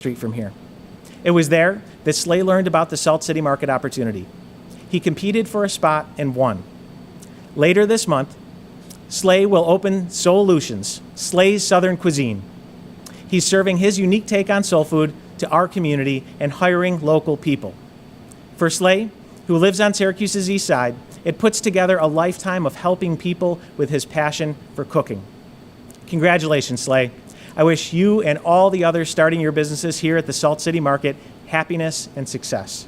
street from here. It was there that Slay learned about the Salt City Market opportunity. He competed for a spot and won. Later this month, Slay will open Soulutions, Slay's Southern Cuisine. He's serving his unique take on soul food to our community and hiring local people. For Slay, who lives on Syracuse's east side, it puts together a lifetime of helping people with his passion for cooking. Congratulations, Slay. I wish you and all the others starting your businesses here at the Salt City Market happiness and success.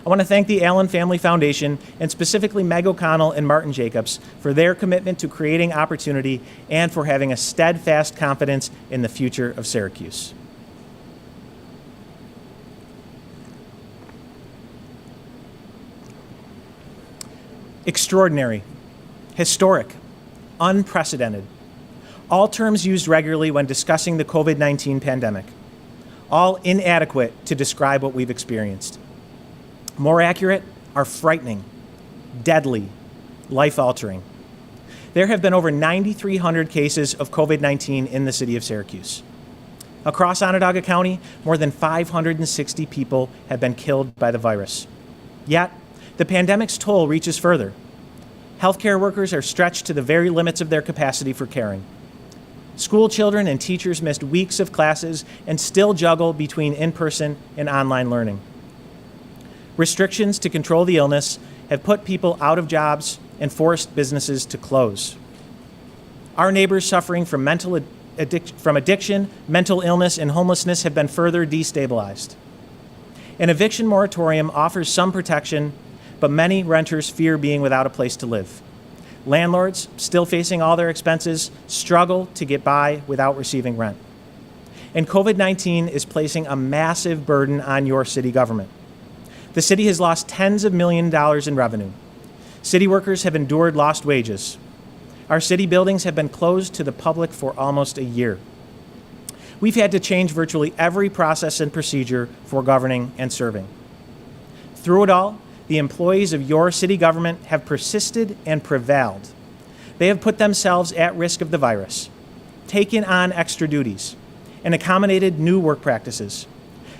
I want to thank the Allen Family Foundation and specifically Meg O'Connell and Martin Jacobs for their commitment to creating opportunity and for having a steadfast confidence in the future of Syracuse. Extraordinary, historic, unprecedented. All terms used regularly when discussing the COVID-19 pandemic. All inadequate to describe what we've experienced. More accurate are frightening, deadly, life-altering. There have been over 9,300 cases of COVID-19 in the city of Syracuse. Across Onondaga County, more than 560 people have been killed by the virus. Yet, the pandemic's toll reaches further. Healthcare workers are stretched to the very limits of their capacity for caring. School children and teachers missed weeks of classes and still juggle between in-person and online learning. Restrictions to control the illness have put people out of jobs and forced businesses to close. Our neighbors suffering from addiction, mental illness, and homelessness have been further destabilized. An eviction moratorium offers some protection, but many renters fear being without a place to live. Landlords, still facing all their expenses, struggle to get by without receiving rent. And COVID-19 is placing a massive burden on your city government. The city has lost tens of millions of dollars in revenue. City workers have endured lost wages. Our city buildings have been closed to the public for almost a year. We've had to change virtually every process and procedure for governing and serving. Through it all, the employees of your city government have persisted and prevailed. They have put themselves at risk of the virus, taken on extra duties, and accommodated new work practices.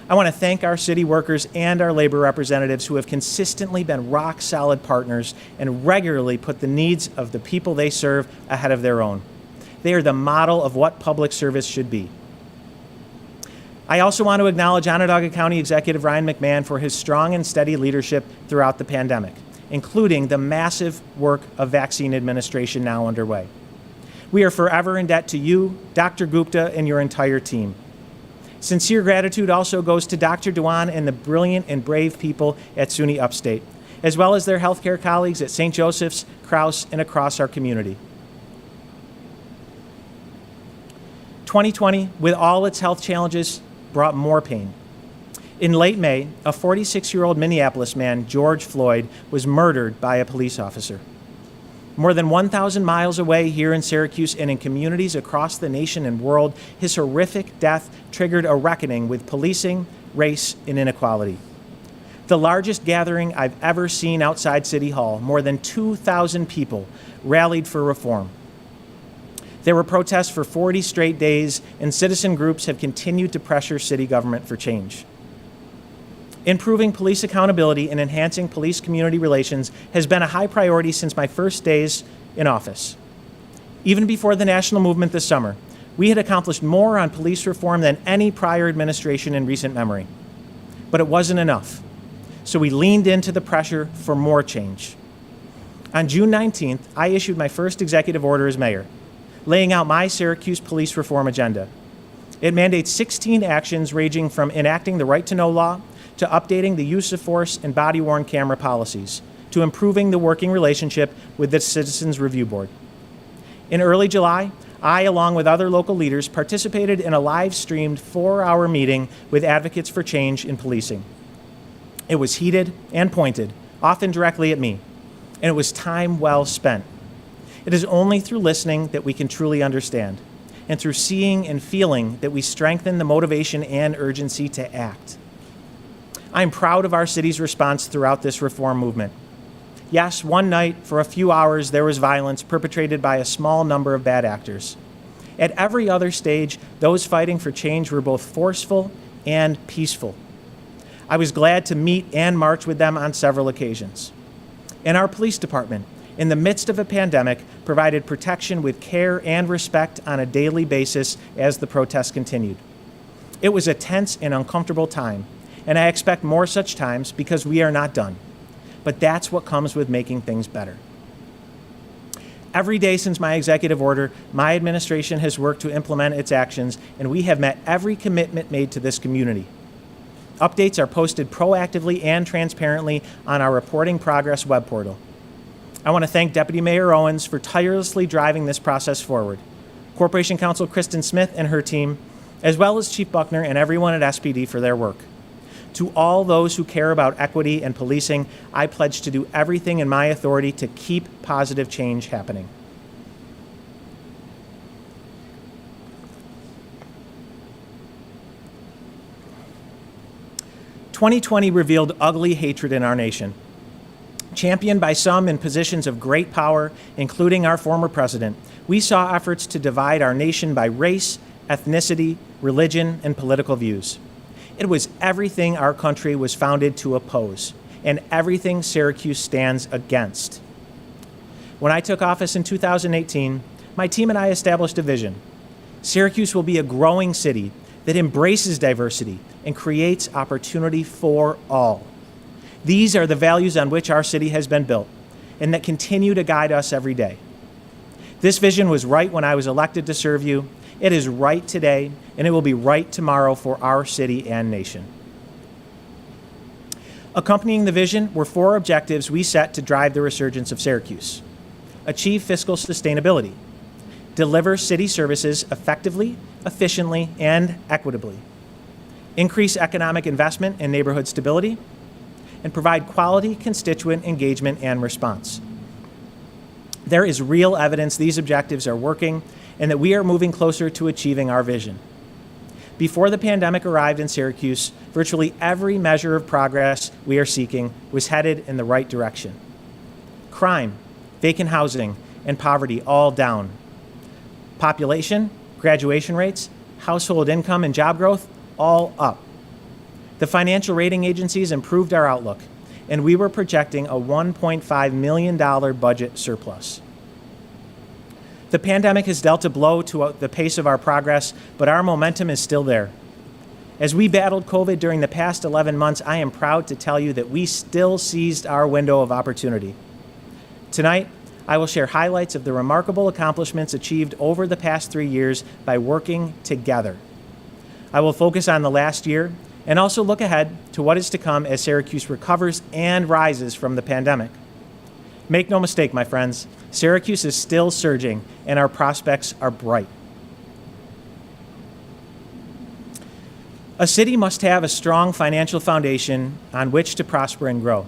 I want to thank our city workers and our labor representatives who have consistently been rock-solid partners and regularly put the needs of the people they serve ahead of their own. They are the model of what public service should be. I also want to acknowledge Onondaga County Executive Ryan McMahon for his strong and steady leadership throughout the pandemic, including the massive work of vaccine administration now underway. We are forever in debt to you, Dr. Gupta, and your entire team. Sincere gratitude also goes to Dr. Dewan and the brilliant and brave people at SUNY Upstate, as well as their healthcare colleagues at St. Joseph's, Krause, and across our community. 2020, with all its health challenges, brought more pain. In late May, a 46-year-old Minneapolis man, George Floyd, was murdered by a police officer. More than 1,000 miles away here in Syracuse and in communities across the nation and world, his horrific death triggered a reckoning with policing, race, and inequality. The largest gathering I've ever seen outside City Hall, more than 2,000 people rallied for reform. There were protests for 40 straight days, and citizen groups have continued to pressure city government for change. Improving police accountability and enhancing police-community relations has been a high priority since my first days in office. Even before the national movement this summer, we had accomplished more on police reform than any prior administration in recent memory. But it wasn't enough, so we leaned into the pressure for more change. On June 19th, I issued my first executive order as mayor, laying out my Syracuse police reform agenda. It mandates 16 actions ranging from enacting the right-to-know law, to updating the use of force and body-worn camera policies, to improving the working relationship with the Citizens Review Board. In early July, I, along with other local leaders, participated in a live-streamed 4-hour meeting with advocates for change in policing. It was heated and pointed, often directly at me, and it was time well spent. It is only through listening that we can truly understand, and through seeing and feeling that we strengthen the motivation and urgency to act. I'm proud of our city's response throughout this reform movement. Yes, one night, for a few hours, there was violence perpetrated by a small number of bad actors. At every other stage, those fighting for change were both forceful and peaceful. I was glad to meet and march with them on several occasions. And our police department, in the midst of a pandemic, provided protection with care and respect on a daily basis as the protests continued. It was a tense and uncomfortable time, and I expect more such times because we are not done. But that's what comes with making things better. Every day since my executive order, my administration has worked to implement its actions, and we have met every commitment made to this community. Updates are posted proactively and transparently on our Reporting Progress web portal. I want to thank Deputy Mayor Owens for tirelessly driving this process forward, Corporation Counsel Kristen Smith and her team, as well as Chief Buckner and everyone at SPD for their work. To all those who care about equity and policing, I pledge to do everything in my authority to keep positive change happening. "2020 revealed ugly hatred in our nation. Championed by some in positions of great power, including our former president, we saw efforts to divide our nation by race, ethnicity, religion, and political views. It was everything our country was founded to oppose, and everything Syracuse stands against. When I took office in 2018, my team and I established a vision. Syracuse will be a growing city that embraces diversity and creates opportunity for all. These are the values on which our city has been built and that continue to guide us every day. This vision was right when I was elected to serve you. It is right today, and it will be right tomorrow for our city and nation. Accompanying the vision were 4 objectives we set to drive the resurgence of Syracuse. Achieve fiscal sustainability. Deliver city services effectively, efficiently, and equitably. Increase economic investment and neighborhood stability. And provide quality constituent engagement and response. There is real evidence these objectives are working and that we are moving closer to achieving our vision. Before the pandemic arrived in Syracuse, virtually every measure of progress we are seeking was headed in the right direction. Crime, vacant housing, and poverty all down. Population, graduation rates, household income, and job growth all up. The financial rating agencies improved our outlook, and we were projecting a $1.5 million budget surplus. The pandemic has dealt a blow to the pace of our progress, but our momentum is still there. As we battled COVID during the past 11 months, I am proud to tell you that we still seized our window of opportunity. Tonight, I will share highlights of the remarkable accomplishments achieved over the past 3 years by working together. I will focus on the last year and also look ahead to what is to come as Syracuse recovers and rises from the pandemic. Make no mistake, my friends, Syracuse is still surging and our prospects are bright. A city must have a strong financial foundation on which to prosper and grow.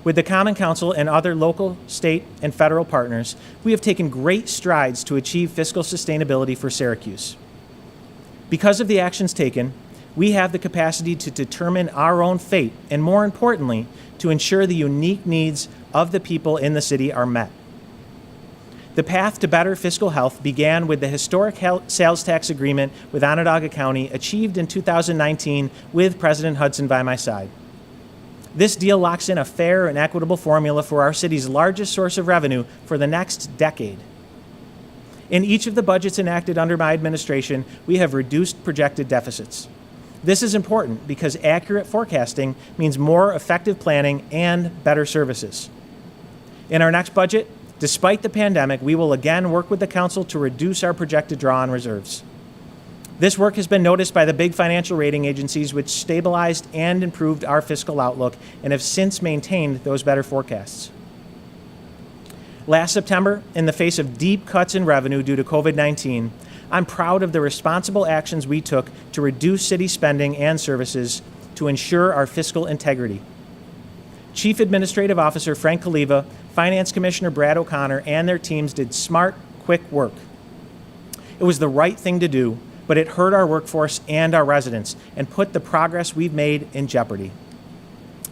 With the Common Council and other local, state, and federal partners, we have taken great strides to achieve fiscal sustainability for Syracuse. Because of the actions taken, we have the capacity to determine our own fate and, more importantly, to ensure the unique needs of the people in the city are met. The path to better fiscal health began with the historic sales tax agreement with Onondaga County achieved in 2019 with President Hudson by my side. This deal locks in a fair and equitable formula for our city's largest source of revenue for the next decade. In each of the budgets enacted under my administration, we have reduced projected deficits. This is important because accurate forecasting means more effective planning and better services. In our next budget, despite the pandemic, we will again work with the Council to reduce our projected draw on reserves. This work has been noticed by the big financial rating agencies, which stabilized and improved our fiscal outlook and have since maintained those better forecasts. Last September, in the face of deep cuts in revenue due to COVID-19, I'm proud of the responsible actions we took to reduce city spending and services to ensure our fiscal integrity. Chief Administrative Officer Frank Kaliva, Finance Commissioner Brad O'Connor, and their teams did smart, quick work. It was the right thing to do, but it hurt our workforce and our residents and put the progress we've made in jeopardy.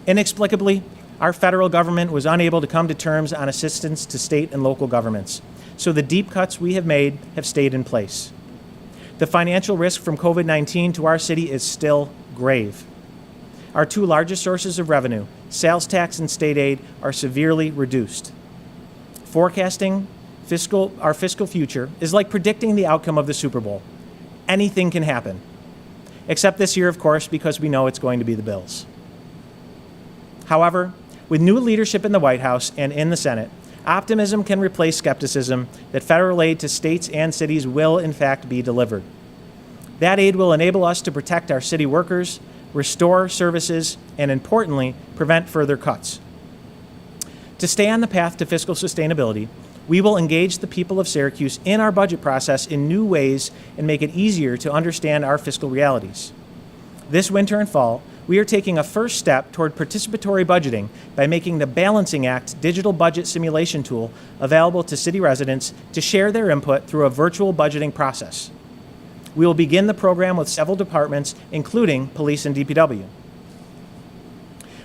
Inexplicably, our federal government was unable to come to terms on assistance to state and local governments. so the deep cuts we have made have stayed in place. The financial risk from COVID-19 to our city is still grave. Our two largest sources of revenue, sales tax and state aid, are severely reduced. Forecasting our fiscal future is like predicting the outcome of the Super Bowl. Anything can happen. Except this year, of course, because we know it's going to be the Bills. However, with new leadership in the White House and in the Senate, optimism can replace skepticism that federal aid to states and cities will, in fact, be delivered. That aid will enable us to protect our city workers, restore services, and importantly, prevent further cuts. To stay on the path to fiscal sustainability, we will engage the people of Syracuse in our budget process in new ways and make it easier to understand our fiscal realities. This winter and fall, we are taking a first step toward participatory budgeting by making the Balancing Act digital budget simulation tool available to city residents to share their input through a virtual budgeting process. We will begin the program with several departments, including police and DPW.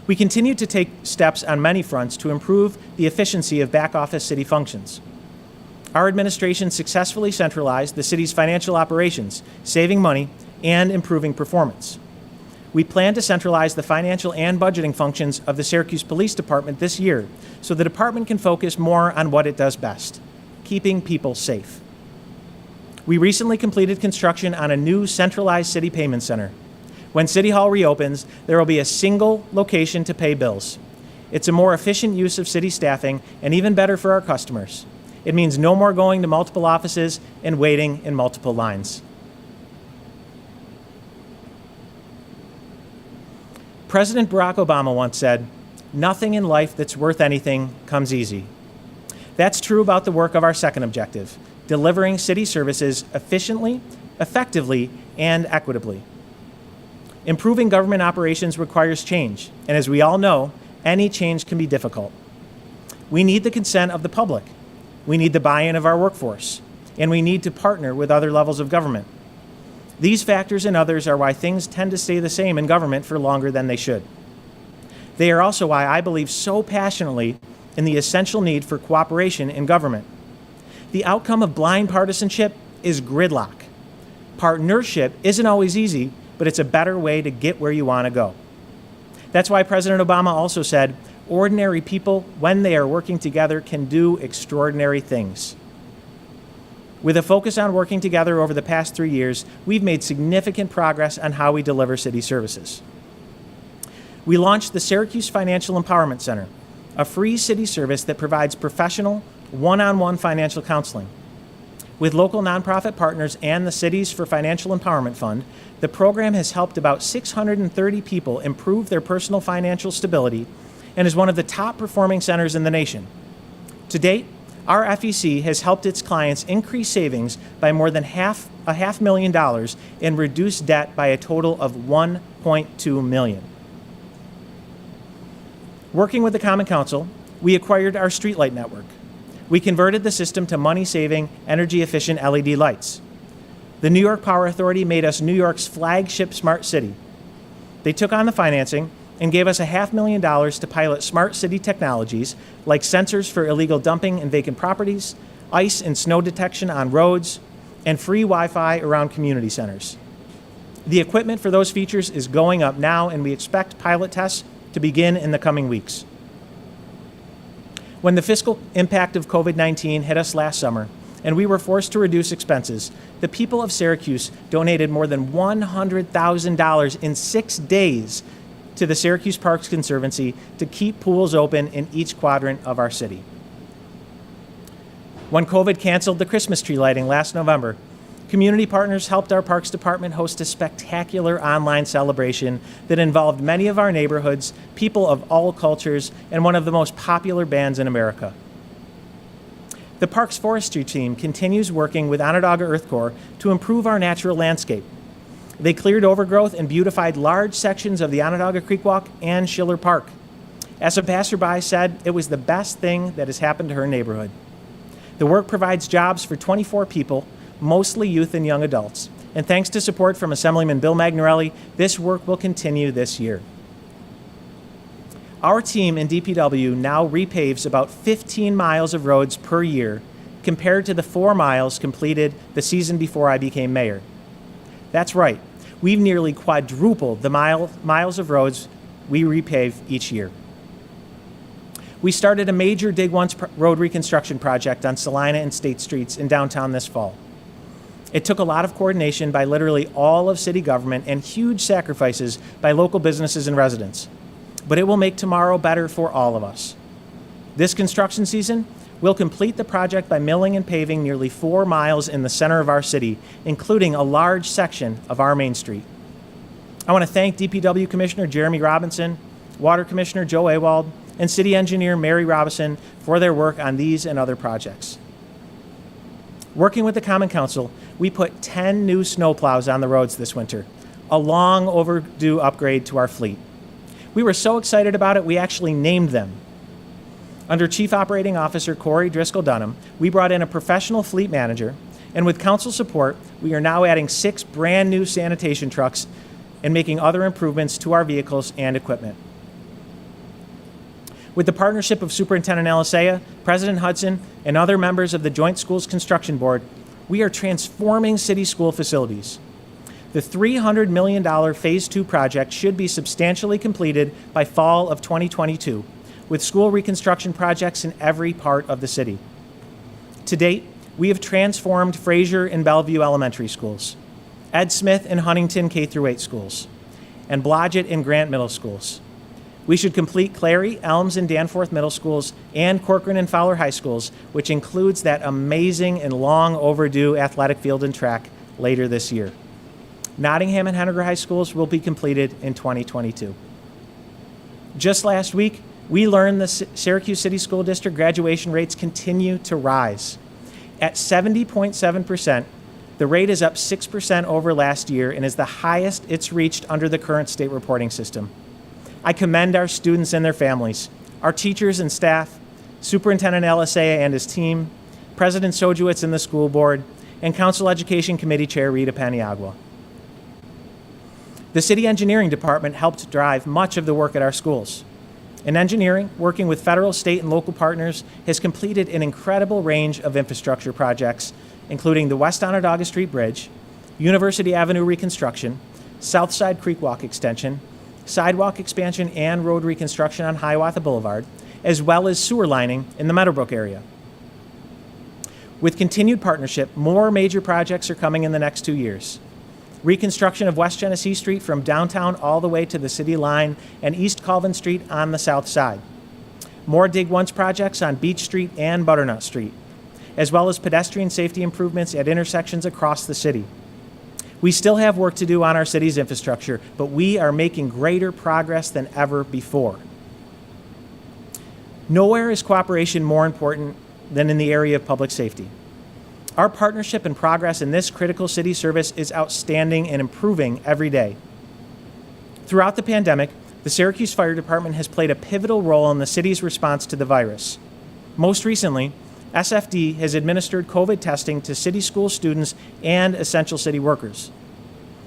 We continue to take steps on many fronts to improve the efficiency of back-office city functions. Our administration successfully centralized the city's financial operations, saving money and improving performance. We plan to centralize the financial and budgeting functions of the Syracuse Police Department this year so the department can focus more on what it does best, keeping people safe. We recently completed construction on a new centralized city payment center. When City Hall reopens, there will be a single location to pay bills. It's a more efficient use of city staffing and even better for our customers. It means no more going to multiple offices and waiting in multiple lines. President Barack Obama once said, "Nothing in life that's worth anything comes easy." That's true about the work of our second objective, delivering city services efficiently, effectively, and equitably. Improving government operations requires change, and as we all know, any change can be difficult. We need the consent of the public, we need the buy-in of our workforce, and we need to partner with other levels of government. These factors and others are why things tend to stay the same in government for longer than they should. They are also why I believe so passionately in the essential need for cooperation in government. The outcome of blind partisanship is gridlock. Partnership isn't always easy, but it's a better way to get where you want to go. That's why President Obama also said, ordinary people, when they are working together, can do extraordinary things. With a focus on working together over the past 3 years, we've made significant progress on how we deliver city services. We launched the Syracuse Financial Empowerment Center, a free city service that provides professional, one-on-one financial counseling. With local nonprofit partners and the Cities for Financial Empowerment Fund, the program has helped about 630 people improve their personal financial stability and is one of the top performing centers in the nation. To date, our FEC has helped its clients increase savings by more than $500,000 and reduce debt by a total of $1.2 million. Working with the Common Council, we acquired our streetlight network. We converted the system to money-saving, energy-efficient LED lights. The New York Power Authority made us New York's flagship smart city. They took on the financing and gave us $500,000 to pilot smart city technologies like sensors for illegal dumping in vacant properties, ice and snow detection on roads, and free Wi-Fi around community centers. The equipment for those features is going up now, and we expect pilot tests to begin in the coming weeks. When the fiscal impact of COVID-19 hit us last summer, and we were forced to reduce expenses, the people of Syracuse donated more than $100,000 in 6 days to the Syracuse Parks Conservancy to keep pools open in each quadrant of our city. When COVID canceled the Christmas tree lighting last November, community partners helped our Parks Department host a spectacular online celebration that involved many of our neighborhoods, people of all cultures, and one of the most popular bands in America. The Parks Forestry team continues working with Onondaga Earth Corps to improve our natural landscape. They cleared overgrowth and beautified large sections of the Onondaga Creek Walk and Schiller Park. As a passerby said, it was the best thing that has happened to her neighborhood. The work provides jobs for 24 people, mostly youth and young adults. And thanks to support from Assemblyman Bill Magnarelli, this work will continue this year. Our team in DPW now repaves about 15 miles of roads per year, compared to the 4 miles completed the season before I became mayor. That's right, we've nearly quadrupled the miles of roads we repave each year. We started a major Dig Once road reconstruction project on Salina and State Streets in downtown this fall. It took a lot of coordination by literally all of city government and huge sacrifices by local businesses and residents. But it will make tomorrow better for all of us. This construction season, we'll complete the project by milling and paving nearly 4 miles in the center of our city, including a large section of our Main Street. I want to thank DPW Commissioner Jeremy Robinson, Water Commissioner Joe Awald, and City Engineer Mary Robison for their work on these and other projects. Working with the Common Council, we put 10 new snowplows on the roads this winter, a long overdue upgrade to our fleet. We were so excited about it, we actually named them. Under Chief Operating Officer Corey Driscoll Dunham, we brought in a professional fleet manager, and with council support, we are now adding 6 brand new sanitation trucks and making other improvements to our vehicles and equipment. With the partnership of Superintendent Alisea, President Hudson, and other members of the Joint Schools Construction Board, we are transforming city school facilities. The $300 million Phase 2 project should be substantially completed by fall of 2022, with school reconstruction projects in every part of the city. To date, we have transformed Fraser and Bellevue Elementary Schools, Ed Smith and Huntington K-8 schools, and Blodgett and Grant Middle Schools. We should complete Clary, Elms, and Danforth Middle Schools and Corcoran and Fowler High Schools, which includes that amazing and long overdue athletic field and track later this year. Nottingham and Henniger High Schools will be completed in 2022. Just last week, we learned the Syracuse City School District graduation rates continue to rise. At 70.7%, the rate is up 6% over last year and is the highest it's reached under the current state reporting system. I commend our students and their families, our teachers and staff, Superintendent Alisea and his team, President Sojewicz and the school board, and Council Education Committee Chair Rita Paniagua. The City Engineering Department helped drive much of the work at our schools. In engineering, working with federal, state, and local partners, has completed an incredible range of infrastructure projects, including the West Onondaga Street Bridge, University Avenue reconstruction, Southside Creek Walk extension, sidewalk expansion and road reconstruction on Hiawatha Boulevard, as well as sewer lining in the Meadowbrook area. With continued partnership, more major projects are coming in the next 2 years. Reconstruction of West Genesee Street from downtown all the way to the city line and East Colvin Street on the south side. More Dig Once projects on Beach Street and Butternut Street, as well as pedestrian safety improvements at intersections across the city. We still have work to do on our city's infrastructure, but we are making greater progress than ever before. Nowhere is cooperation more important than in the area of public safety. Our partnership and progress in this critical city service is outstanding and improving every day. Throughout the pandemic, the Syracuse Fire Department has played a pivotal role in the city's response to the virus. Most recently, SFD has administered COVID testing to city school students and essential city workers.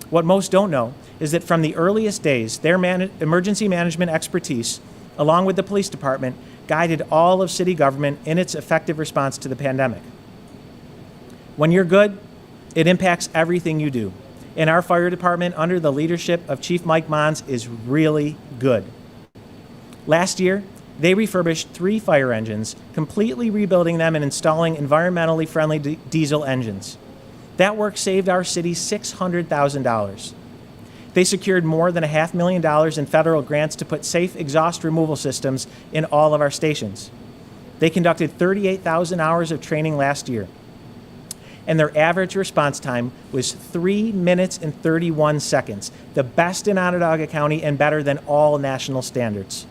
What most don't know is that from the earliest days, their emergency management expertise, along with the police department, guided all of city government in its effective response to the pandemic. When you're good, it impacts everything you do. And our fire department, under the leadership of Chief Mike Mons, is really good. Last year, they refurbished 3 fire engines, completely rebuilding them and installing environmentally friendly diesel engines. That work saved our city $600,000. They secured more than $500,000 in federal grants to put safe exhaust removal systems in all of our stations. They conducted 38,000 hours of training last year, and their average response time was 3 minutes and 31 seconds, the best in Onondaga County and better than all national standards.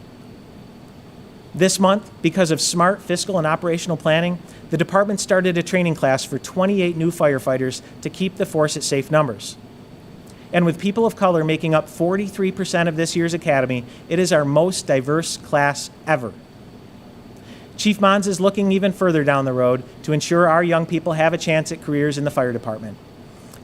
This month, because of smart fiscal and operational planning, the department started a training class for 28 new firefighters to keep the force at safe numbers. And with people of color making up 43% of this year's academy, it is our most diverse class ever. Chief Mons is looking even further down the road to ensure our young people have a chance at careers in the fire department.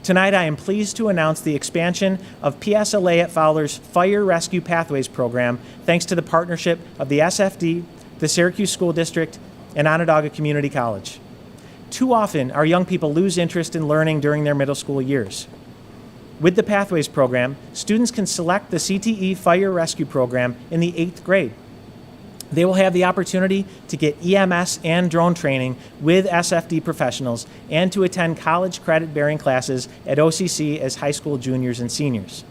Tonight, I am pleased to announce the expansion of PSLA at Fowler's Fire Rescue Pathways program, thanks to the partnership of the SFD, the Syracuse School District, and Onondaga Community College. Too often, our young people lose interest in learning during their middle school years. With the Pathways program, students can select the CTE Fire Rescue program in the 8th grade. They will have the opportunity to get EMS and drone training with SFD professionals and to attend college credit-bearing classes at OCC as high school juniors and seniors.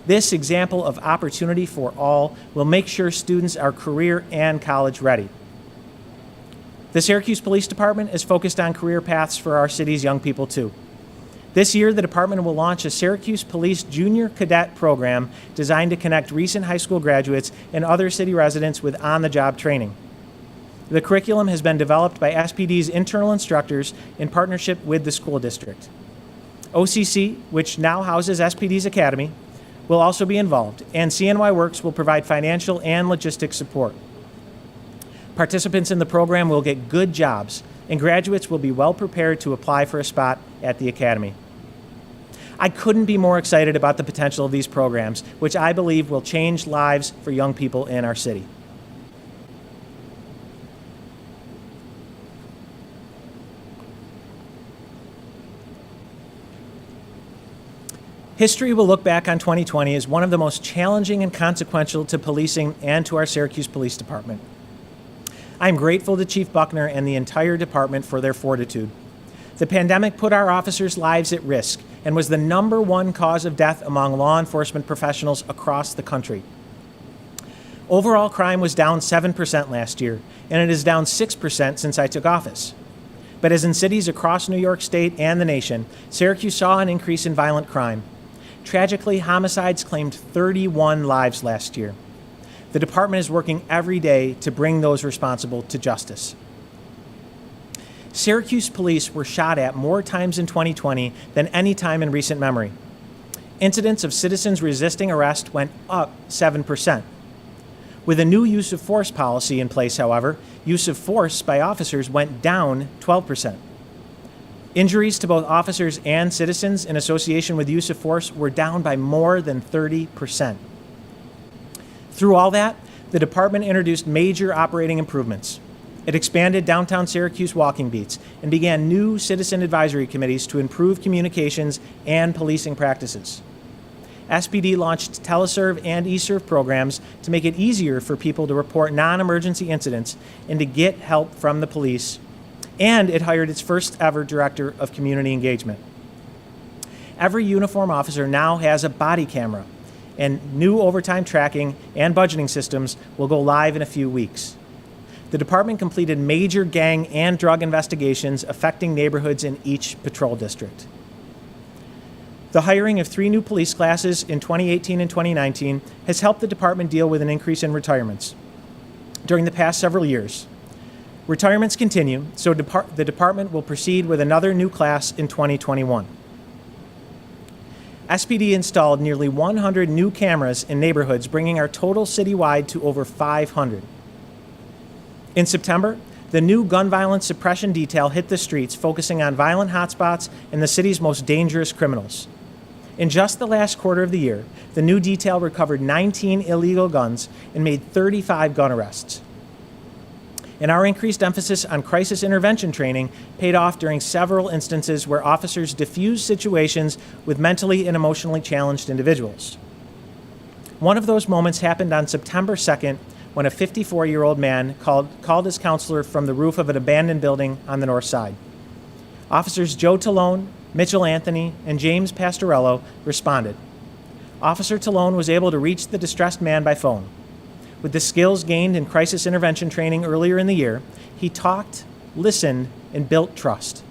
This example of opportunity for all will make sure students are career and college ready. The Syracuse Police Department is focused on career paths for our city's young people too. This year, the department will launch a Syracuse Police Junior Cadet program designed to connect recent high school graduates and other city residents with on-the-job training. The curriculum has been developed by SPD's internal instructors in partnership with the school district. OCC, which now houses SPD's academy, will also be involved, and CNY Works will provide financial and logistics support. Participants in the program will get good jobs, and graduates will be well prepared to apply for a spot at the academy. I couldn't be more excited about the potential of these programs, which I believe will change lives for young people in our city. History will look back on 2020 as one of the most challenging and consequential to policing and to our Syracuse Police Department. I'm grateful to Chief Buckner and the entire department for their fortitude. The pandemic put our officers' lives at risk and was the #1 cause of death among law enforcement professionals across the country. Overall crime was down 7% last year, and it is down 6% since I took office. But as in cities across New York State and the nation, Syracuse saw an increase in violent crime. Tragically, homicides claimed 31 lives last year. The department is working every day to bring those responsible to justice. Syracuse police were shot at more times in 2020 than any time in recent memory. Incidents of citizens resisting arrest went up 7%. With a new use of force policy in place, however, use of force by officers went down 12%. Injuries to both officers and citizens in association with use of force were down by more than 30%. Through all that, the department introduced major operating improvements. It expanded downtown Syracuse walking beats and began new citizen advisory committees to improve communications and policing practices. SPD launched teleserve and eServe programs to make it easier for people to report non-emergency incidents and to get help from the police, and it hired its first ever director of community engagement. Every uniform officer now has a body camera, and new overtime tracking and budgeting systems will go live in a few weeks. The department completed major gang and drug investigations affecting neighborhoods in each patrol district. The hiring of 3 new police classes in 2018 and 2019 has helped the department deal with an increase in retirements during the past several years. Retirements continue, so the department will proceed with another new class in 2021. SPD installed nearly 100 new cameras in neighborhoods, bringing our total citywide to over 500. In September, the new gun violence suppression detail hit the streets, focusing on violent hotspots and the city's most dangerous criminals. In just the last quarter of the year, the new detail recovered 19 illegal guns and made 35 gun arrests. And our increased emphasis on crisis intervention training paid off during several instances where officers diffused situations with mentally and emotionally challenged individuals. One of those moments happened on September 2nd when a 54-year-old man called his counselor from the roof of an abandoned building on the north side. Officers Joe Talone, Mitchell Anthony, and James Pastorello responded. Officer Talone was able to reach the distressed man by phone. With the skills gained in crisis intervention training earlier in the year, he talked, listened, and built trust.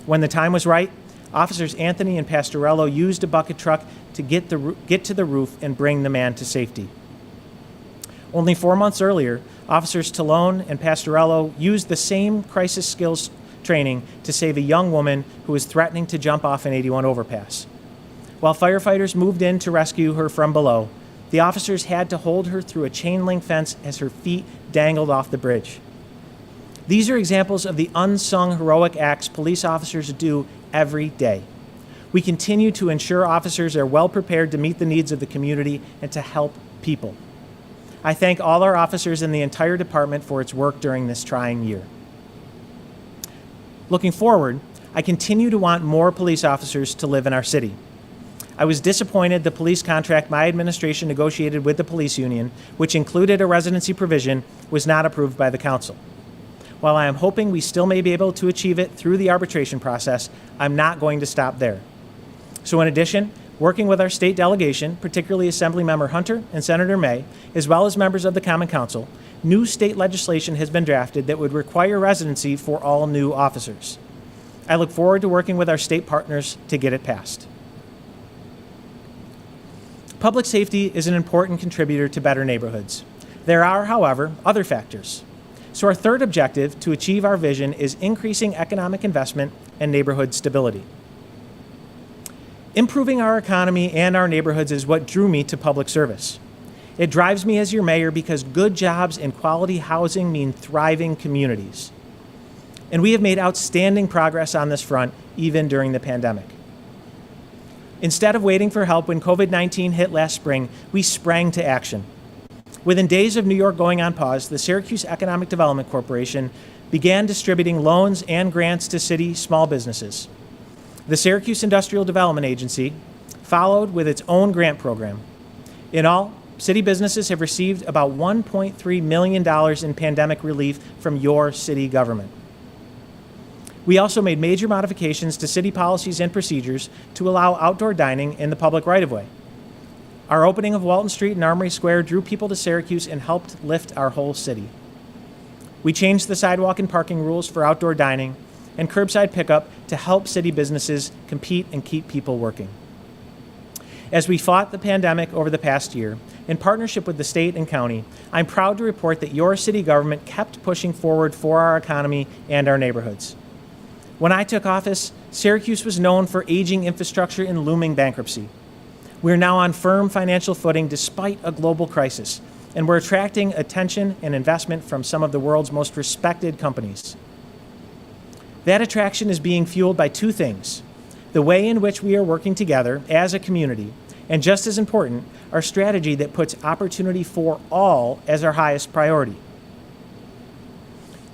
When the time was right, officers Anthony and Pastorello used a bucket truck to get to the roof and bring the man to safety. Only 4 months earlier, officers Talone and Pastorello used the same crisis skills training to save a young woman who was threatening to jump off an 81 overpass. While firefighters moved in to rescue her from below, the officers had to hold her through a chain-link fence as her feet dangled off the bridge. These are examples of the unsung heroic acts police officers do every day. We continue to ensure officers are well prepared to meet the needs of the community and to help people. I thank all our officers and the entire department for its work during this trying year. Looking forward, I continue to want more police officers to live in our city. I was disappointed the police contract my administration negotiated with the police union, which included a residency provision, was not approved by the council. While I am hoping we still may be able to achieve it through the arbitration process, I'm not going to stop there. So in addition, working with our state delegation, particularly Assemblymember Hunter and Senator May, as well as members of the Common Council, new state legislation has been drafted that would require residency for all new officers. I look forward to working with our state partners to get it passed. Public safety is an important contributor to better neighborhoods. There are, however, other factors. So our third objective to achieve our vision is increasing economic investment and neighborhood stability. Improving our economy and our neighborhoods is what drew me to public service. It drives me as your mayor because good jobs and quality housing mean thriving communities. And we have made outstanding progress on this front, even during the pandemic. Instead of waiting for help when COVID-19 hit last spring, we sprang to action. Within days of New York going on pause, the Syracuse Economic Development Corporation began distributing loans and grants to city small businesses. The Syracuse Industrial Development Agency followed with its own grant program. In all, city businesses have received about $1.3 million in pandemic relief from your city government. We also made major modifications to city policies and procedures to allow outdoor dining in the public right-of-way. Our opening of Walton Street and Armory Square drew people to Syracuse and helped lift our whole city. We changed the sidewalk and parking rules for outdoor dining and curbside pickup to help city businesses compete and keep people working. As we fought the pandemic over the past year, in partnership with the state and county, I'm proud to report that your city government kept pushing forward for our economy and our neighborhoods. When I took office, Syracuse was known for aging infrastructure and looming bankruptcy. We're now on firm financial footing despite a global crisis, and we're attracting attention and investment from some of the world's most respected companies. That attraction is being fueled by two things: the way in which we are working together as a community, and just as important, our strategy that puts opportunity for all as our highest priority.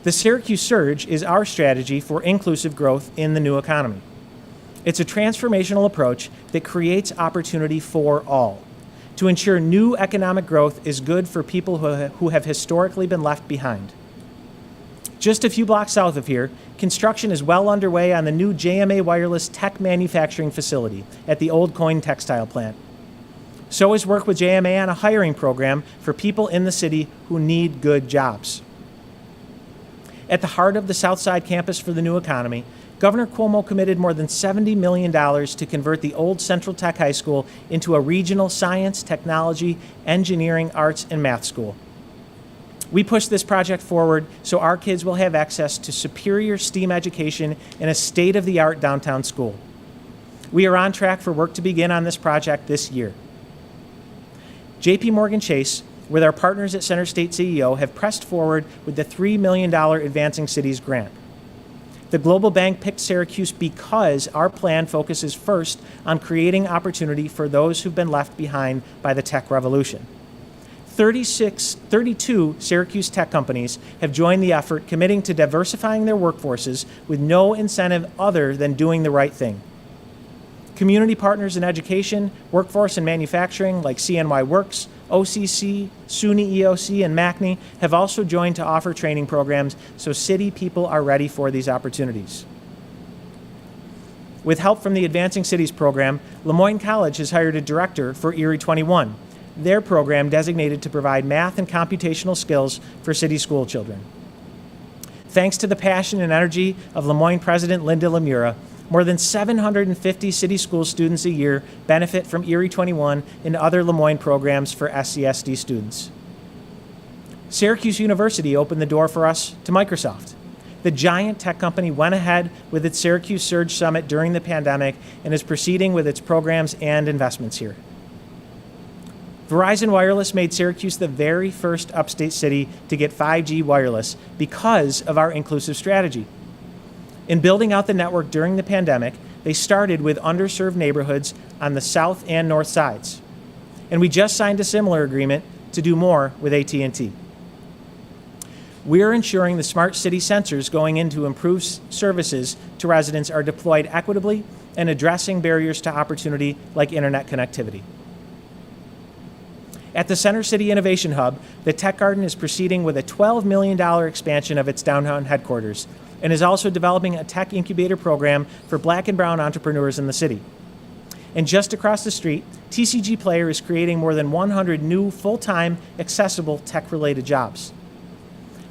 The Syracuse Surge is our strategy for inclusive growth in the new economy. It's a transformational approach that creates opportunity for all, to ensure new economic growth is good for people who have historically been left behind. Just a few blocks south of here, construction is well underway on the new JMA Wireless Tech Manufacturing Facility at the Old Coin Textile Plant. So is work with JMA on a hiring program for people in the city who need good jobs. At the heart of the Southside campus for the new economy, Governor Cuomo committed more than $70 million to convert the old Central Tech High School into a regional science, technology, engineering, arts, and math school. We pushed this project forward so our kids will have access to superior STEAM education in a state-of-the-art downtown school. We are on track for work to begin on this project this year. JPMorgan Chase, with our partners at Center State CEO, have pressed forward with the $3 million Advancing Cities grant. The global bank picked Syracuse because our plan focuses first on creating opportunity for those who've been left behind by the tech revolution. 32 Syracuse tech companies have joined the effort, committing to diversifying their workforces with no incentive other than doing the right thing. Community partners in education, workforce, and manufacturing like CNY Works, OCC, SUNY EOC, and MACNY have also joined to offer training programs so city people are ready for these opportunities. With help from the Advancing Cities program, Lemoyne College has hired a director for Erie 21, their program designated to provide math and computational skills for city school children. Thanks to the passion and energy of Lemoyne President Linda Lemura, more than 750 city school students a year benefit from Erie 21 and other Lemoyne programs for SCSD students. Syracuse University opened the door for us to Microsoft. The giant tech company went ahead with its Syracuse Surge Summit during the pandemic and is proceeding with its programs and investments here. Verizon Wireless made Syracuse the very first upstate city to get 5G wireless because of our inclusive strategy. In building out the network during the pandemic, they started with underserved neighborhoods on the south and north sides. And we just signed a similar agreement to do more with AT&T. We're ensuring the smart city sensors going into improved services to residents are deployed equitably and addressing barriers to opportunity like internet connectivity. At the Center City Innovation Hub, the Tech Garden is proceeding with a $12 million expansion of its downtown headquarters and is also developing a tech incubator program for Black and brown entrepreneurs in the city. And just across the street, TCG Player is creating more than 100 new full-time, accessible tech-related jobs.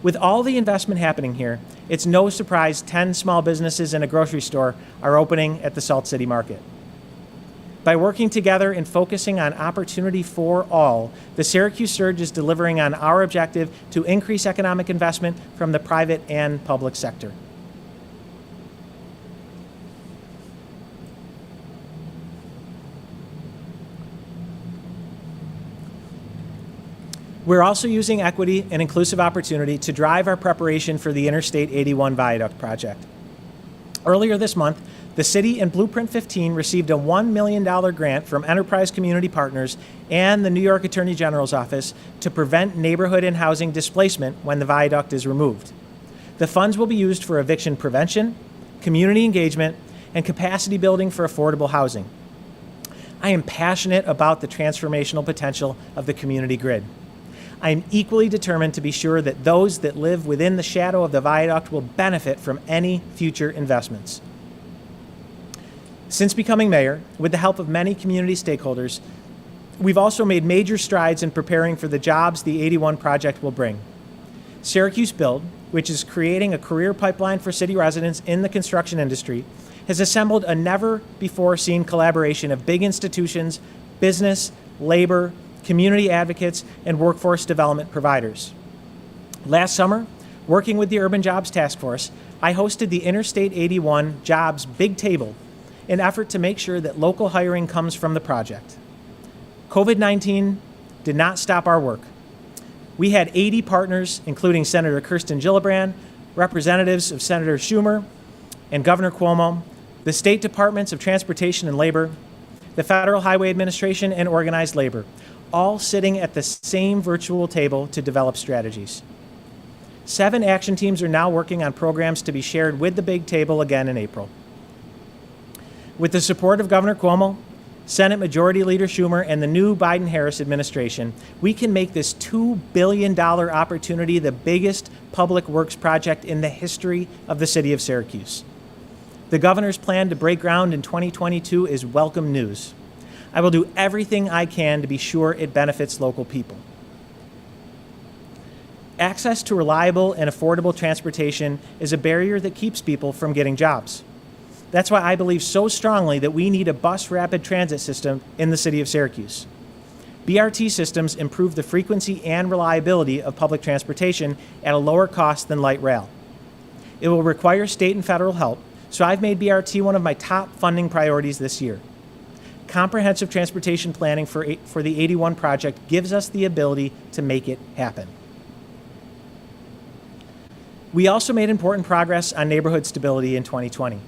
With all the investment happening here, it's no surprise 10 small businesses and a grocery store are opening at the Salt City Market. By working together and focusing on opportunity for all, the Syracuse Surge is delivering on our objective to increase economic investment from the private and public sector. We're also using equity and inclusive opportunity to drive our preparation for the Interstate 81 Viaduct project. Earlier this month, the city and Blueprint 15 received a $1 million grant from Enterprise Community Partners and the New York Attorney General's Office to prevent neighborhood and housing displacement when the viaduct is removed. The funds will be used for eviction prevention, community engagement, and capacity building for affordable housing. I am passionate about the transformational potential of the community grid. I am equally determined to be sure that those that live within the shadow of the viaduct will benefit from any future investments. Since becoming mayor, with the help of many community stakeholders, we've also made major strides in preparing for the jobs the 81 project will bring. Syracuse Build, which is creating a career pipeline for city residents in the construction industry, has assembled a never-before-seen collaboration of big institutions, business, labor, community advocates, and workforce development providers. Last summer, working with the Urban Jobs Task Force, I hosted the Interstate 81 Jobs Big Table, an effort to make sure that local hiring comes from the project. COVID-19 did not stop our work. We had 80 partners, including Senator Kirsten Gillibrand, representatives of Senator Schumer and Governor Cuomo, the State Departments of Transportation and Labor, the Federal Highway Administration, and organized labor, all sitting at the same virtual table to develop strategies. 7 action teams are now working on programs to be shared with the Big Table again in April. With the support of Governor Cuomo, Senate Majority Leader Schumer, and the new Biden-Harris administration, we can make this $2 billion opportunity the biggest public works project in the history of the city of Syracuse. The governor's plan to break ground in 2022 is welcome news. I will do everything I can to be sure it benefits local people. Access to reliable and affordable transportation is a barrier that keeps people from getting jobs. That's why I believe so strongly that we need a bus rapid transit system in the city of Syracuse. BRT systems improve the frequency and reliability of public transportation at a lower cost than light rail. It will require state and federal help, so I've made BRT one of my top funding priorities this year. Comprehensive transportation planning for the 81 project gives us the ability to make it happen. We also made important progress on neighborhood stability in 2020.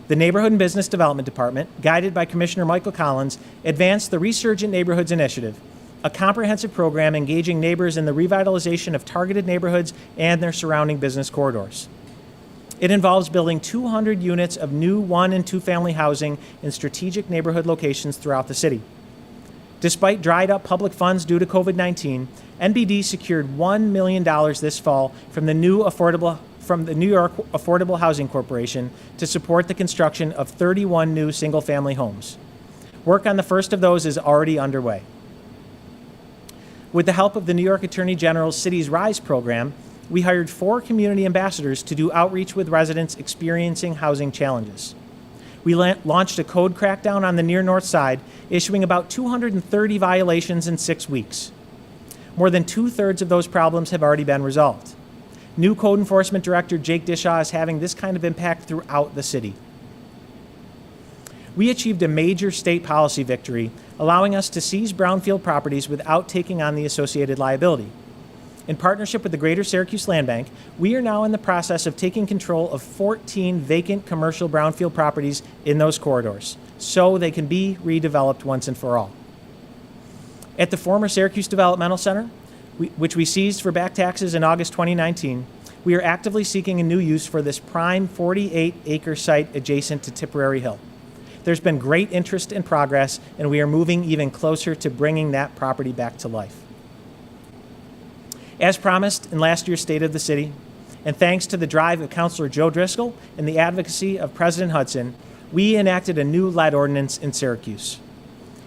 The Neighborhood and Business Development Department, guided by Commissioner Michael Collins, advanced the Resurgent Neighborhoods Initiative, a comprehensive program engaging neighbors in the revitalization of targeted neighborhoods and their surrounding business corridors. It involves building 200 units of new 1- and 2-family housing in strategic neighborhood locations throughout the city. Despite dried up public funds due to COVID-19, NBD secured $1 million this fall from the New York Affordable Housing Corporation to support the construction of 31 new single-family homes. Work on the first of those is already underway. With the help of the New York Attorney General's Cities Rise program, we hired 4 community ambassadors to do outreach with residents experiencing housing challenges. We launched a code crackdown on the near north side, issuing about 230 violations in 6 weeks. More than 2/3 of those problems have already been resolved. New Code Enforcement Director Jake Dishaw is having this kind of impact throughout the city. We achieved a major state policy victory, allowing us to seize brownfield properties without taking on the associated liability. In partnership with the Greater Syracuse Land Bank, we are now in the process of taking control of 14 vacant commercial brownfield properties in those corridors, so they can be redeveloped once and for all. At the former Syracuse Developmental Center, which we seized for back taxes in August 2019, we are actively seeking a new use for this prime 48-acre site adjacent to Tipperary Hill. There's been great interest and progress, and we are moving even closer to bringing that property back to life. As promised in last year's State of the City, and thanks to the drive of Councilor Joe Driscoll and the advocacy of President Hudson, we enacted a new lead ordinance in Syracuse.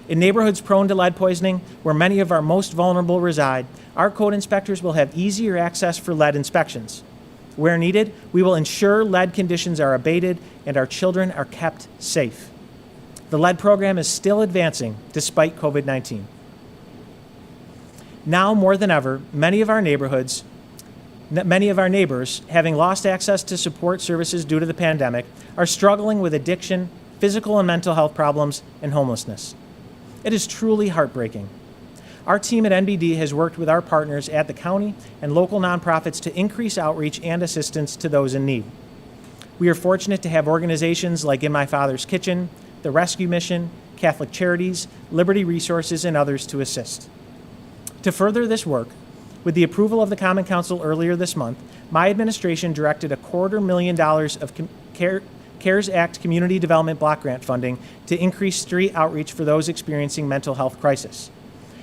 In neighborhoods prone to lead poisoning, where many of our most vulnerable reside, our code inspectors will have easier access for lead inspections. Where needed, we will ensure lead conditions are abated and our children are kept safe. The lead program is still advancing despite COVID-19. Now more than ever, many of our neighbors, having lost access to support services due to the pandemic, are struggling with addiction, physical and mental health problems, and homelessness. It is truly heartbreaking. Our team at NBD has worked with our partners at the county and local nonprofits to increase outreach and assistance to those in need. We are fortunate to have organizations like In My Father's Kitchen, the Rescue Mission, Catholic Charities, Liberty Resources, and others to assist. To further this work, with the approval of the Common Council earlier this month, my administration directed $250,000 of CARES Act Community Development Block Grant funding to increase street outreach for those experiencing mental health crisis.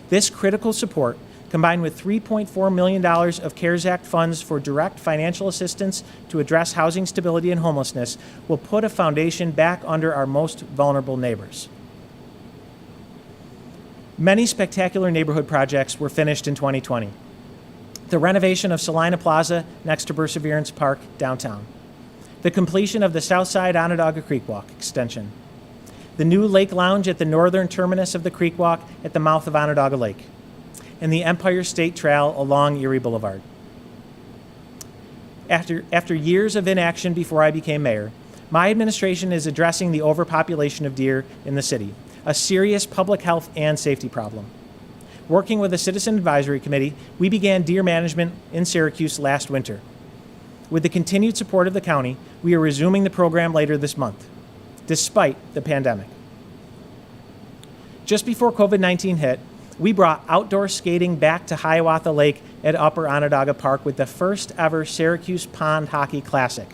This critical support, combined with $3.4 million of CARES Act funds for direct financial assistance to address housing stability and homelessness, will put a foundation back under our most vulnerable neighbors. Many spectacular neighborhood projects were finished in 2020. The renovation of Salina Plaza next to Perseverance Park downtown. The completion of the Southside Onondaga Creek Walk extension. The new Lake Lounge at the northern terminus of the Creek Walk at the mouth of Onondaga Lake. And the Empire State Trail along Erie Boulevard. After years of inaction before I became mayor, my administration is addressing the overpopulation of deer in the city, a serious public health and safety problem. Working with the Citizen Advisory Committee, we began deer management in Syracuse last winter. With the continued support of the county, we are resuming the program later this month, despite the pandemic. Just before COVID-19 hit, we brought outdoor skating back to Hiawatha Lake at Upper Onondaga Park with the first ever Syracuse Pond Hockey Classic.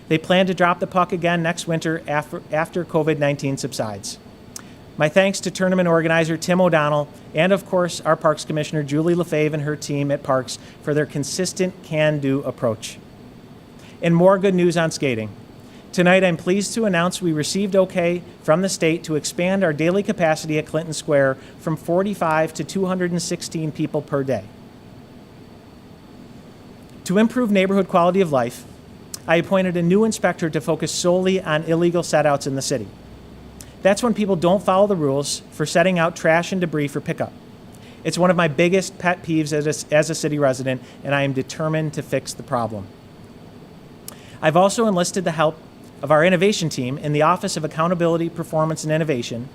They plan to drop the puck again next winter after COVID-19 subsides. My thanks to tournament organizer Tim O'Donnell and, of course, our Parks Commissioner Julie Lefebvre and her team at Parks for their consistent can-do approach. And more good news on skating. Tonight, I'm pleased to announce we received okay from the state to expand our daily capacity at Clinton Square from 45 to 216 people per day. To improve neighborhood quality of life, I appointed a new inspector to focus solely on illegal set-outs in the city. That's when people don't follow the rules for setting out trash and debris for pickup. It's one of my biggest pet peeves as a city resident, and I am determined to fix the problem. I've also enlisted the help of our innovation team in the Office of Accountability, Performance, and Innovation.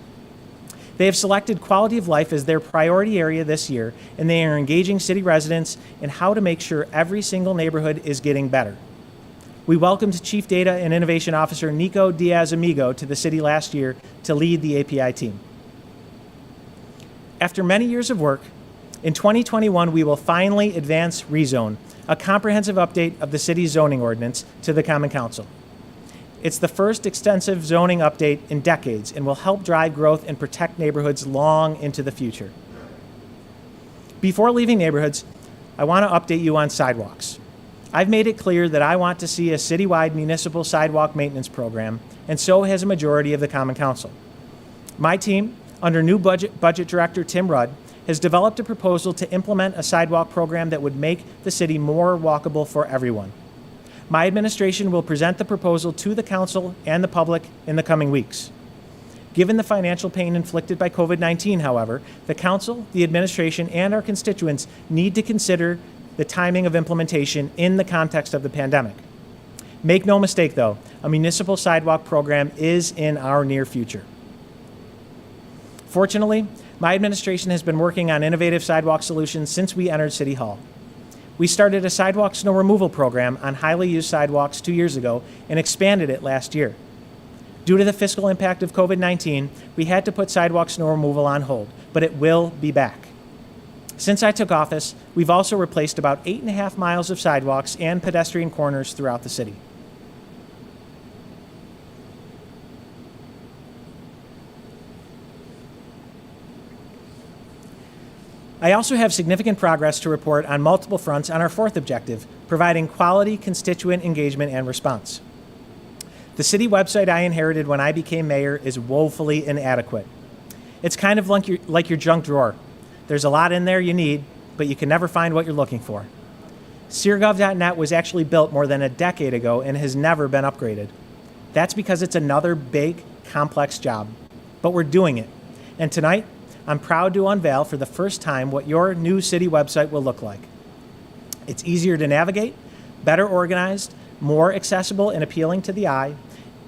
They have selected quality of life as their priority area this year, and they are engaging city residents in how to make sure every single neighborhood is getting better. We welcomed Chief Data and Innovation Officer Nico Diaz-Amigo to the city last year to lead the API team. After many years of work, in 2021 we will finally advance Rezone, a comprehensive update of the city's zoning ordinance, to the Common Council. It's the first extensive zoning update in decades and will help drive growth and protect neighborhoods long into the future. Before leaving neighborhoods, I want to update you on sidewalks. I've made it clear that I want to see a citywide municipal sidewalk maintenance program, and so has a majority of the Common Council. My team, under new budget director Tim Rudd, has developed a proposal to implement a sidewalk program that would make the city more walkable for everyone. My administration will present the proposal to the council and the public in the coming weeks. Given the financial pain inflicted by COVID-19, however, the council, the administration, and our constituents need to consider the timing of implementation in the context of the pandemic. Make no mistake, though, a municipal sidewalk program is in our near future. Fortunately, my administration has been working on innovative sidewalk solutions since we entered City Hall. We started a sidewalk snow removal program on highly used sidewalks 2 years ago and expanded it last year. Due to the fiscal impact of COVID-19, we had to put sidewalk snow removal on hold, but it will be back. Since I took office, we've also replaced about 8.5 miles of sidewalks and pedestrian corners throughout the city. I also have significant progress to report on multiple fronts on our fourth objective, providing quality constituent engagement and response. The city website I inherited when I became mayor is woefully inadequate. It's kind of like your junk drawer. There's a lot in there you need, but you can never find what you're looking for. SyrGov.net was actually built more than a decade ago and has never been upgraded. That's because it's another big, complex job. But we're doing it. And tonight, I'm proud to unveil for the first time what your new city website will look like. It's easier to navigate, better organized, more accessible and appealing to the eye,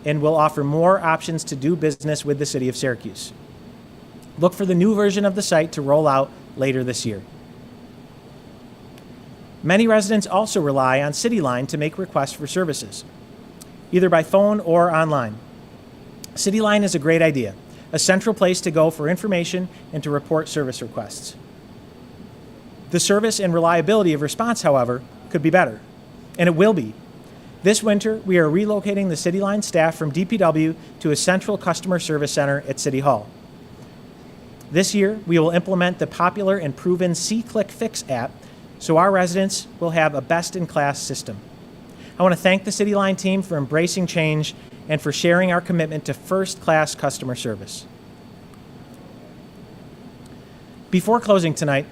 and will offer more options to do business with the city of Syracuse. Look for the new version of the site to roll out later this year. Many residents also rely on CityLine to make requests for services, either by phone or online. CityLine is a great idea, a central place to go for information and to report service requests. The service and reliability of response, however, could be better, and it will be. This winter, we are relocating the CityLine staff from DPW to a central customer service center at City Hall. This year, we will implement the popular and proven C-Click Fix app, so our residents will have a best-in-class system. I want to thank the CityLine team for embracing change and for sharing our commitment to first-class customer service. Before closing tonight,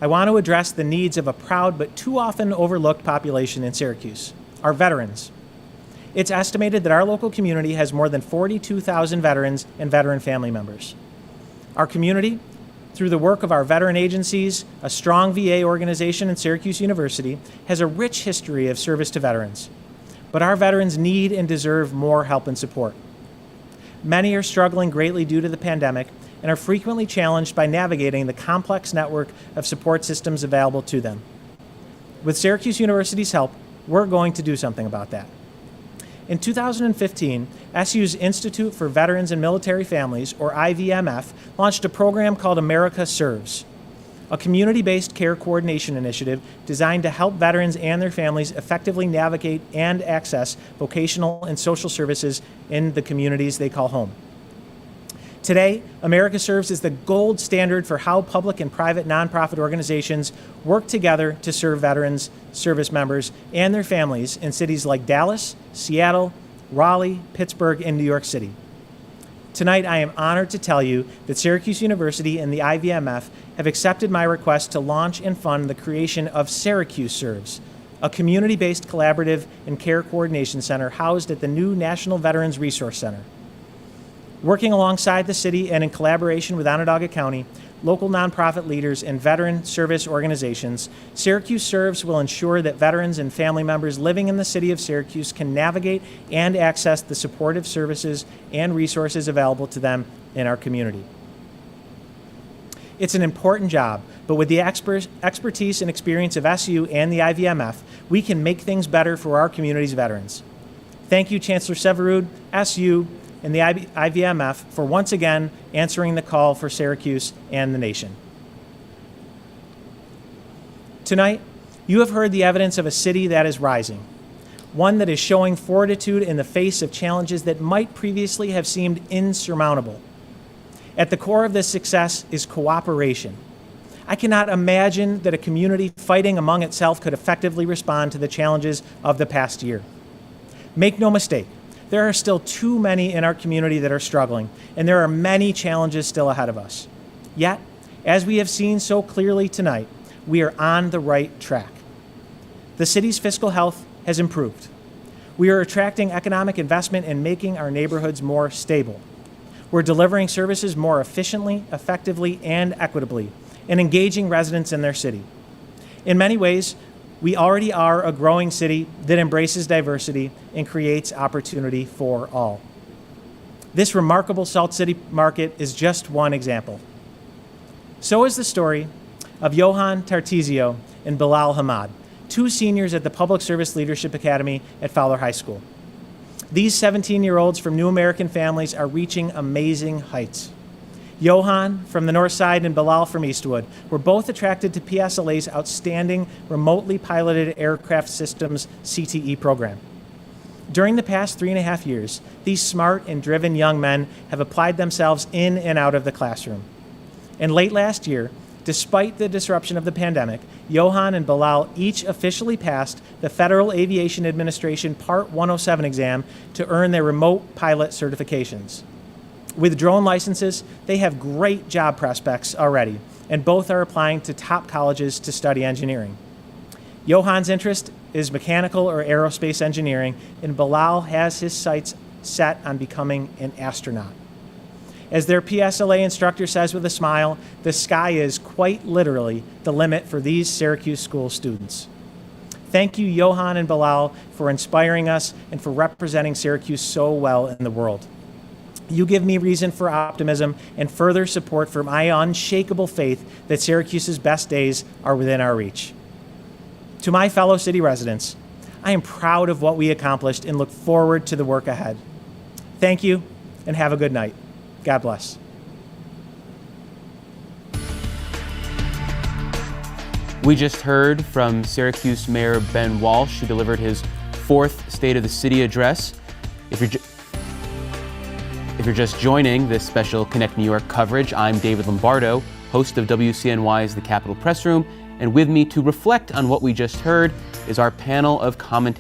I want to address the needs of a proud but too often overlooked population in Syracuse, our veterans. It's estimated that our local community has more than 42,000 veterans and veteran family members. Our community, through the work of our veteran agencies, a strong VA organization, and Syracuse University, has a rich history of service to veterans. But our veterans need and deserve more help and support. Many are struggling greatly due to the pandemic and are frequently challenged by navigating the complex network of support systems available to them. With Syracuse University's help, we're going to do something about that. In 2015, SU's Institute for Veterans and Military Families, or IVMF, launched a program called America Serves, a community-based care coordination initiative designed to help veterans and their families effectively navigate and access vocational and social services in the communities they call home. Today, America Serves is the gold standard for how public and private nonprofit organizations work together to serve veterans, service members, and their families in cities like Dallas, Seattle, Raleigh, Pittsburgh, and New York City. Tonight, I am honored to tell you that Syracuse University and the IVMF have accepted my request to launch and fund the creation of Syracuse Serves, a community-based collaborative and care coordination center housed at the new National Veterans Resource Center. Working alongside the city and in collaboration with Onondaga County, local nonprofit leaders, and veteran service organizations, Syracuse Serves will ensure that veterans and family members living in the city of Syracuse can navigate and access the supportive services and resources available to them in our community. It's an important job, but with the expertise and experience of SU and the IVMF, we can make things better for our community's veterans. Thank you, Chancellor Severud, SU, and the IVMF for once again answering the call for Syracuse and the nation. Tonight, you have heard the evidence of a city that is rising, one that is showing fortitude in the face of challenges that might previously have seemed insurmountable. At the core of this success is cooperation. I cannot imagine that a community fighting among itself could effectively respond to the challenges of the past year. Make no mistake, there are still too many in our community that are struggling, and there are many challenges still ahead of us. Yet, as we have seen so clearly tonight, we are on the right track. The city's fiscal health has improved. We are attracting economic investment and making our neighborhoods more stable. We're delivering services more efficiently, effectively, and equitably, and engaging residents in their city. In many ways, we already are a growing city that embraces diversity and creates opportunity for all. This remarkable Salt City market is just one example. So is the story of Johan Tartesio and Bilal Hamad, two seniors at the Public Service Leadership Academy at Fowler High School. These 17-year-olds from New American families are reaching amazing heights. Johan from the North Side and Bilal from Eastwood were both attracted to PSLA's outstanding remotely piloted aircraft systems CTE program. During the past 3.5 years, these smart and driven young men have applied themselves in and out of the classroom. And late last year, despite the disruption of the pandemic, Johan and Bilal each officially passed the Federal Aviation Administration Part 107 exam to earn their remote pilot certifications. With drone licenses, they have great job prospects already, and both are applying to top colleges to study engineering. Johan's interest is mechanical or aerospace engineering, and Bilal has his sights set on becoming an astronaut. As their PSLA instructor says with a smile, the sky is quite literally the limit for these Syracuse school students. Thank you, Johan and Bilal, for inspiring us and for representing Syracuse so well in the world. You give me reason for optimism and further support for my unshakable faith that Syracuse's best days are within our reach. To my fellow city residents, I am proud of what we accomplished and look forward to the work ahead. Thank you, and have a good night. God bless. We just heard from Syracuse Mayor Ben Walsh, who delivered his 4th State of the City address. If you're just joining this special Connect New York coverage, I'm David Lombardo, host of WCNY's The Capitol Press Room, and with me to reflect on what we just heard is our panel of commentators.